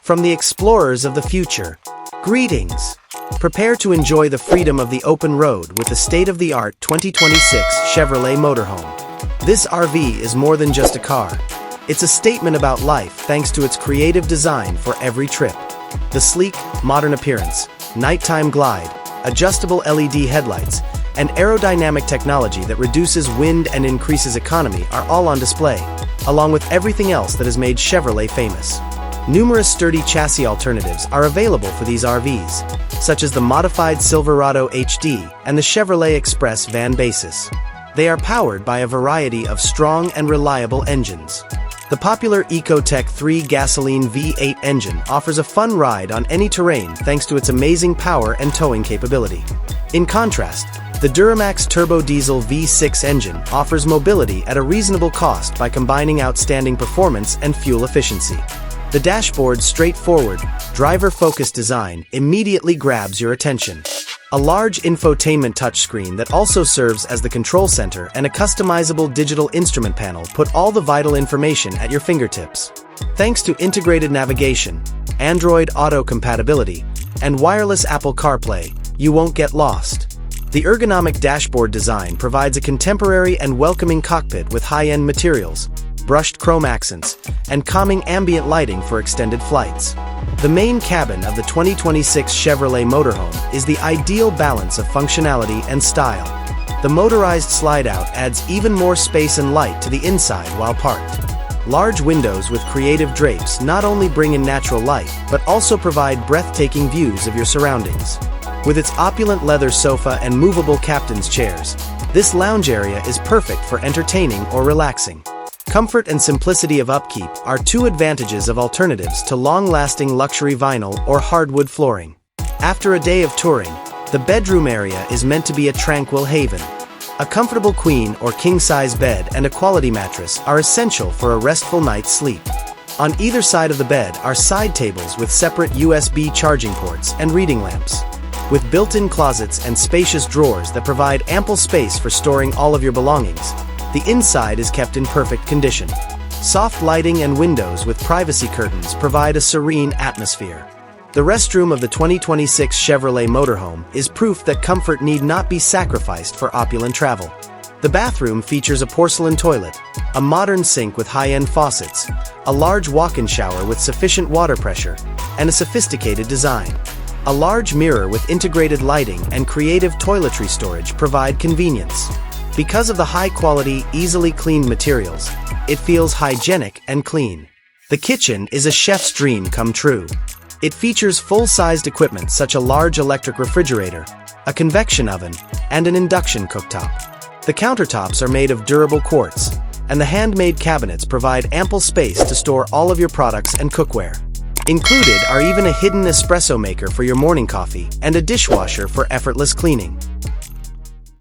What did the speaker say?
From the explorers of the future, greetings! Prepare to enjoy the freedom of the open road with the state-of-the-art 2026 Chevrolet Motorhome. This RV is more than just a car. It's a statement about life thanks to its creative design for every trip. The sleek, modern appearance, nighttime glide, adjustable LED headlights, and aerodynamic technology that reduces wind and increases economy are all on display, along with everything else that has made Chevrolet famous. Numerous sturdy chassis alternatives are available for these RVs, such as the modified Silverado HD and the Chevrolet Express Van Basis. They are powered by a variety of strong and reliable engines. The popular Ecotec 3 gasoline V8 engine offers a fun ride on any terrain thanks to its amazing power and towing capability. In contrast, the Duramax Turbo-Diesel V6 engine offers mobility at a reasonable cost by combining outstanding performance and fuel efficiency. The dashboard's straightforward, driver-focused design immediately grabs your attention. A large infotainment touchscreen that also serves as the control center and a customizable digital instrument panel put all the vital information at your fingertips. Thanks to integrated navigation, Android Auto compatibility, and wireless Apple CarPlay, you won't get lost. The ergonomic dashboard design provides a contemporary and welcoming cockpit with high-end materials, brushed chrome accents, and calming ambient lighting for extended flights. The main cabin of the 2026 Chevrolet Motorhome is the ideal balance of functionality and style. The motorized slide-out adds even more space and light to the inside while parked. Large windows with creative drapes not only bring in natural light, but also provide breathtaking views of your surroundings. With its opulent leather sofa and movable captain's chairs, this lounge area is perfect for entertaining or relaxing. Comfort and simplicity of upkeep are two advantages of alternatives to long-lasting luxury vinyl or hardwood flooring. After a day of touring, the bedroom area is meant to be a tranquil haven. A comfortable queen or king-size bed and a quality mattress are essential for a restful night's sleep. On either side of the bed are side tables with separate USB charging ports and reading lamps. With built-in closets and spacious drawers that provide ample space for storing all of your belongings, the inside is kept in perfect condition. Soft lighting and windows with privacy curtains provide a serene atmosphere. The restroom of the 2026 Chevrolet Motorhome is proof that comfort need not be sacrificed for opulent travel. The bathroom features a porcelain toilet, a modern sink with high-end faucets, a large walk-in shower with sufficient water pressure, and a sophisticated design. A large mirror with integrated lighting and creative toiletry storage provide convenience. Because of the high-quality, easily cleaned materials, it feels hygienic and clean. The kitchen is a chef's dream come true. It features full-sized equipment such as a large electric refrigerator, a convection oven, and an induction cooktop. The countertops are made of durable quartz, and the handmade cabinets provide ample space to store all of your products and cookware. Included are even a hidden espresso maker for your morning coffee and a dishwasher for effortless cleaning.